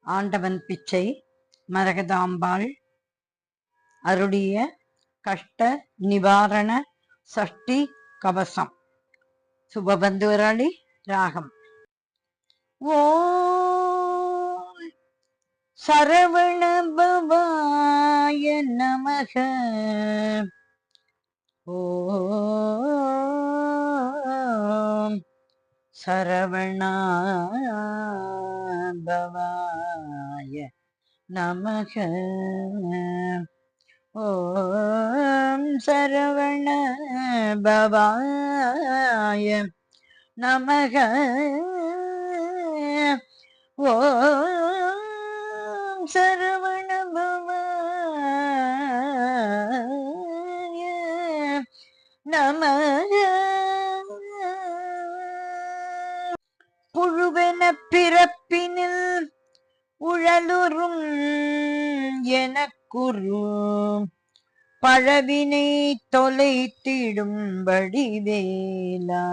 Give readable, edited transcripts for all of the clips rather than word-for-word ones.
ஆண்டவன் பிச்சை மரகதாம்பாள் அருளிய கஷ்ட நிவாரண சஷ்டி கவசம். சுபபந்துவராளி ராகம். ஓ சரவண பவாய நமக. ஓ சரவண பவாய நமக. ஓம் சரவண பவாய நமக. ஓம் சரவண பவாய நமக. புழுவென பிறப்பினில் உழலுறும் எனக்குரு பழவினை தொலைத்திடும்படி வேலா.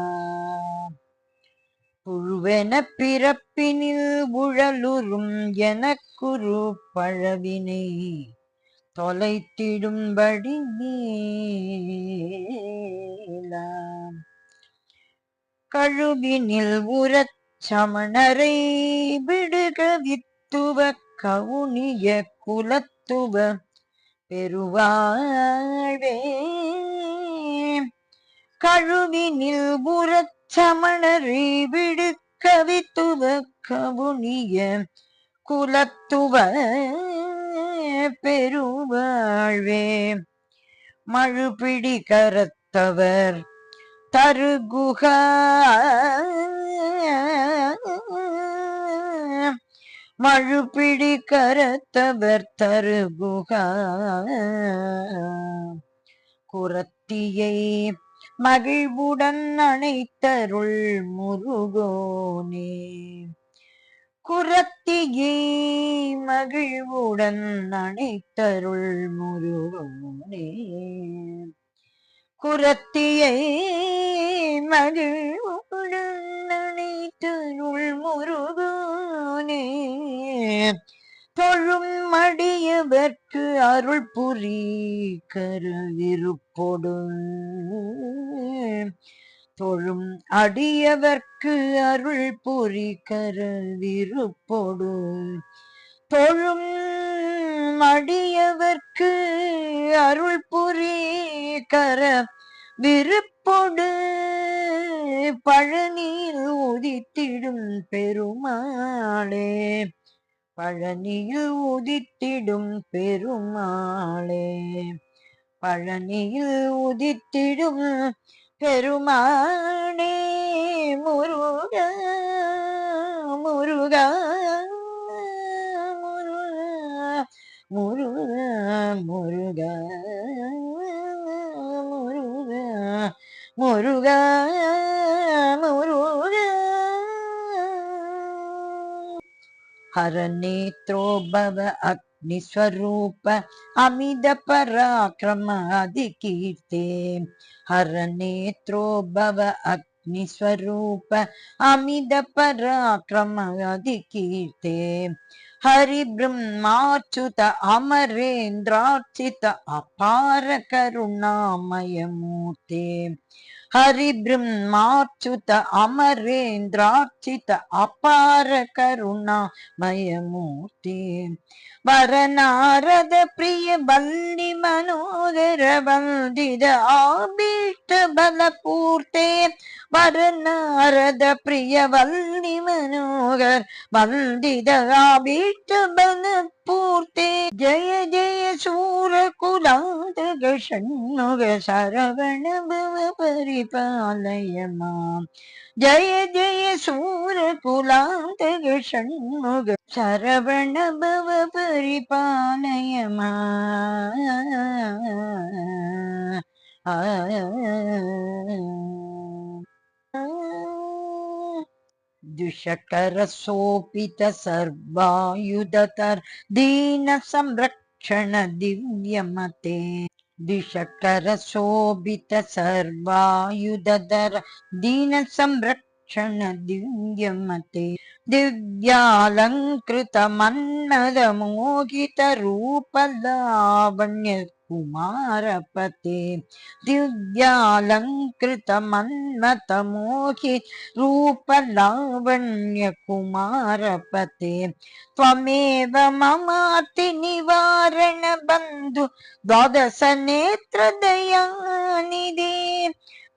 புழுவென பிறப்பினில் உழலுறும் எனக்குரு பழவினை தொலைத்திடும்படி வேலா. கழுவினில் உரச் சமணரை விடுக வித்துவ கவுனிய குலத்துவ பெருவாழ்வே. கழுவினில் உரச் சமணரை விடுக வித்துவ கவுனிய குலத்துவ பெருவாழ்வே. மழுபிடி கரத்தவர் தருகுக மழுபிடி கரத்தவர் தருகுக குரத்தியை மகிழ்வுடன் அணைத்தருள் முருகோனே. குரத்தியை மகிழ்வுடன் அணைத்தருள் முருகோனே. குரத்தியை மகிழ்வுடன் அணைத்தருள் முருகோனே. தொழும் மடியவர்க்கு அருள் புரி கருவிருப்பொடு. தொழும் அடியவர்க்கு அருள் புரி கருவிருப்பொடு. தொழும் அடியவர்க்கு அருள் புரி கர விருப்பொடு. பழனியில் உதித்திடும் பெருமாளே. பழனியில் உதித்திடும் பெருமாளே. பழனியில் உதித்திடும் பெருமாளே. முருகா முருகா முருகா முருகா முருகா முருகா முருகா. ஹரநேத்ரோபவ அக்னிஸ்வரூப அமித பராக்கிரம அதிகீர்த்தே. ஹரநேத்ரோபவ அக்னிஸ்வரூப அமித பராக்கிரம அதிகீர்த்தே. ஹரி பிரம்மாச்சுத அமரேந்திரார்ச்சித அபார கருணாமய மூர்த்தே. ஹரி பிரம்மாச்சுத அமரேந்திரார்ச்சித அபார கருணாமய மூர்த்தே. வரநாரத பிரிய வல்லி மனோதர வந்தித ஆபீஷ்ட பல பூர்த்தே. வரநாரத பிரிய வல்லி மனோகர் வந்தித ஆபீஷ்ட பல பூர்த்தே. ஜய ஜய சூர குலாந்தக ஷண்முக சரவண பவ பரிபாலய மாம். ஜய ஜய சூர குலாந்தக ஷண்முக சரவண பவ பரிபாலய மாம். दुषकर सोपित सर्वायुधतर दीन संरक्षण दिव्यमते. द्विषकर शोभित सर्वायुधर दीन संरक्षण दिव्यमते. दिव्यालङ्कृतमन्मदमोहितरूपलावण्य कुमारपते दिव्यालङ्कृतमन्मथमोहित रूपलावण्य कुमारपते त्वमेव ममार्तिनिवारण बन्धु द्वादश नेत्र दयानिधे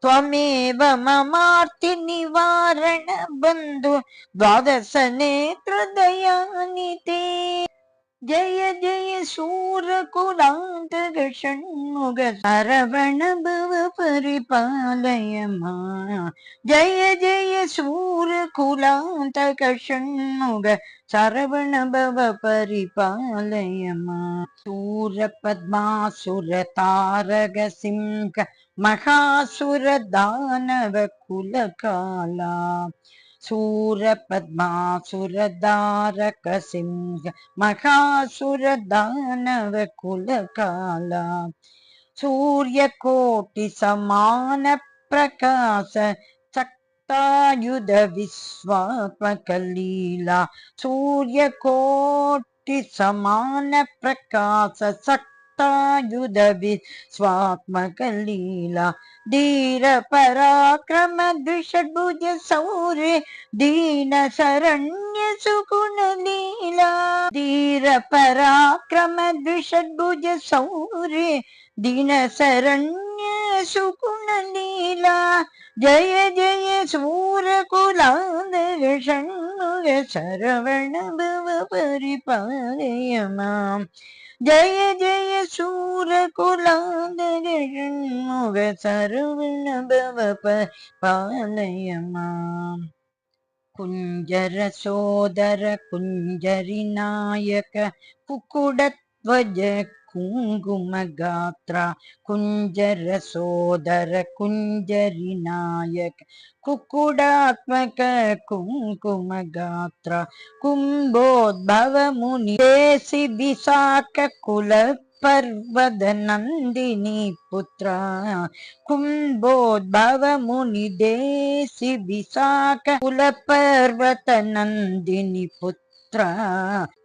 त्वमेव ममार्तिनिवारण बन्धु द्वादश नेत्र दयानिधे जय जय शूरकुलान्तक षण्मुख सरवण भव परिपालय मां जय जय शूरकुलान्तक षण्मुख सरवण भव परिपालय मां शूरपद्मासुरतारक सिंह महासुर दानव कुलकाला शूरपद्मासुरधारक सिंह महासुर दानव कुलकाला सूर्यकोटि समान प्रकाश सक्तायुध विश्वात्मक लीला सूर्यकोटि समान प्रकाश सक्तायुध विश्वात्मक लीला धीर पराक्रम द्विषड्भुज शौर्य दीन शरण्य सुगुण लीला धीर पराक्रम द्विषड्भुज शौर्य दीन शरण्य सुगुण लीला जय जय शूरकुलान्तक षण्मुख शरवण भव परिपालय मां जय जय शूरकुलान्तक षण्मुख शरवण भव परिपालय मां कुञ्जर सोदर कुञ्जरिनायक कुकुडध्वज कुङ्कुमगात्रा कुञ्जर सोदर कुञ्जरिनायक कुकुडात्मक कुङ्कुमगात्रा कुम्भोद्भव मुनि देसि विशाख कुल पर्वत नन्दिनी पुत्रा कुम्भोद्भव मुनि देसि विशाख कुल पर्वत नन्दिनी पुत्रा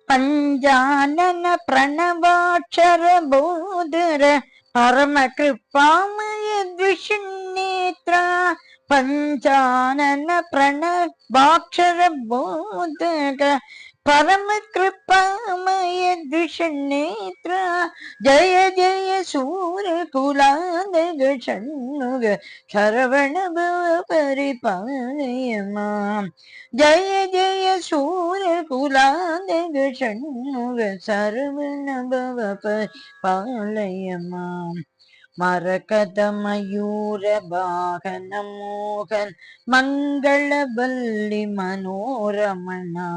पंजानन प्रणवाक्षर बोधर परम कृपामय द्विषन्नेत्रा पंजानन प्रणवाक्षर बोधर परम कृपामय द्विषन्नेत्रा जय जय शूरकुलान्तक षण्मुख शरवण भव परिपालय मां जय जय शूरकुलान्तक षण्मुख शरवण भव परिपालय मां मरकत मयूर वाहन मोहन मंगलवल्ली मनोरमणा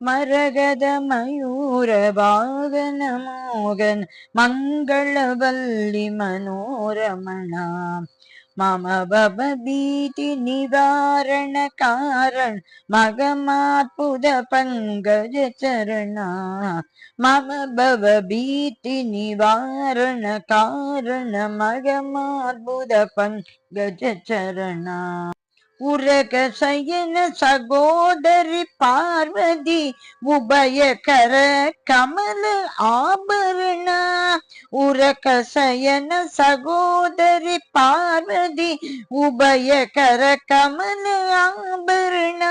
मरगद मयूर वाहन मोहन मंगलवल्ली मनोरमणा मम भव भीति निवारण कारण मगमात्पुद पंकज चरणा मम भव भीति निवारण कारण मगमात्पुद पंकज चरणा उरग शयन सगोदरी पार्वती उभय कर कमल आभरण उरग शयन सगोदरी पार्वती उभय कर कमल आभरण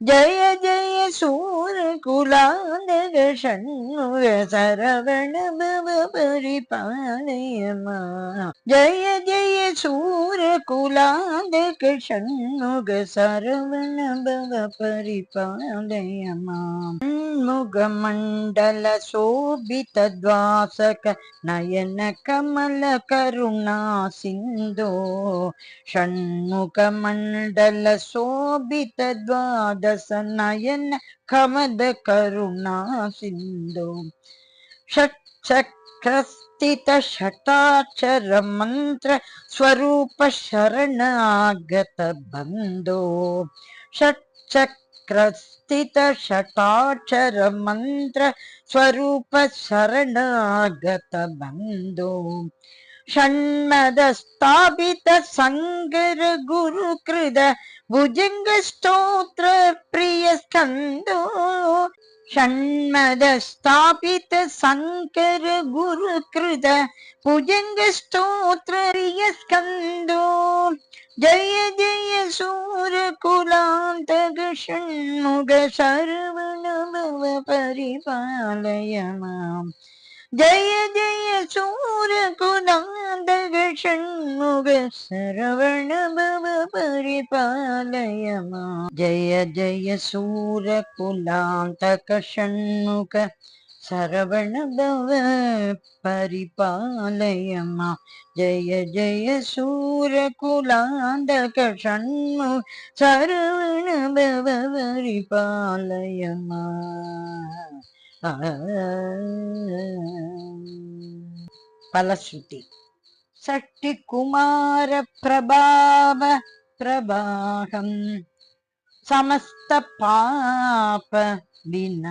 जय जय शूरकुलान्तक षण्मुख शरवण भव परिपालय मां जय जय शूरकुलान्तक षण्मुख शरवण भव परिपालय मां षण्मुखमण्डल शोभित द्वासक नयन कमल करुणा सिन्धो षण्मुखमण्डल शोभित द्वादश नयन कमल करुणा सिन्धो षट्चक्रस्थित षटाक्षर मंत्र स्वरूप शरणागत बन्धो षट्चक्रस्थित षटाक्षर मंत्र स्वरूप शरणागत बन्धो षण्मद स्थापित शंकर गुरु कृत भुजंग स्तोत्र प्रिय स्कंदो षण्मद स्थापित शंकर गुरु कृत भुजंग स्तोत्र प्रिय स्कंदो जय जय सूर कुलांतक षण्मुख शरवण भव परिपालय माम् जय जय सूर कुलांतक षण्मुख शरवण भव परिपालय माम् जय जय सूर कुलांतक षण्मुख शरवण भव परिपालय माम् जय जय सूर कुलांतक षण्मुख शरवण भव परिपालय माम् फलश्रुति षष्टि कुमार प्रभाव प्रभाहं समस्त पाप विनाशकरम्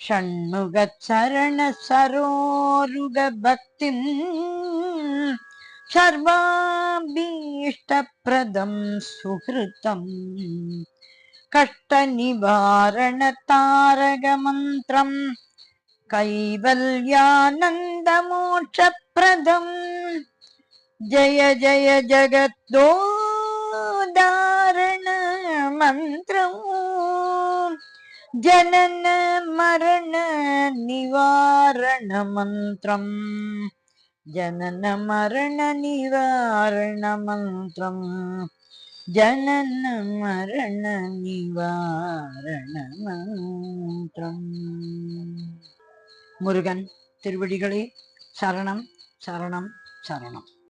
षण्मुख चरण सरोरुग भक्तिं सर्वाभीष्टप्रदं सुहृतम् कष्ट निवारण तारक मंत्रम कैवल्यानंद मोक्ष प्रदम जय जय जगद्दोदारण मंत्रम जनन मरण निवारण मंत्रम जनन मरण निवारण मंत्रम जनन मरण निवारण மந்திரம். முருகன் திருவடிகளே சரணம் சரணம் சரணம்.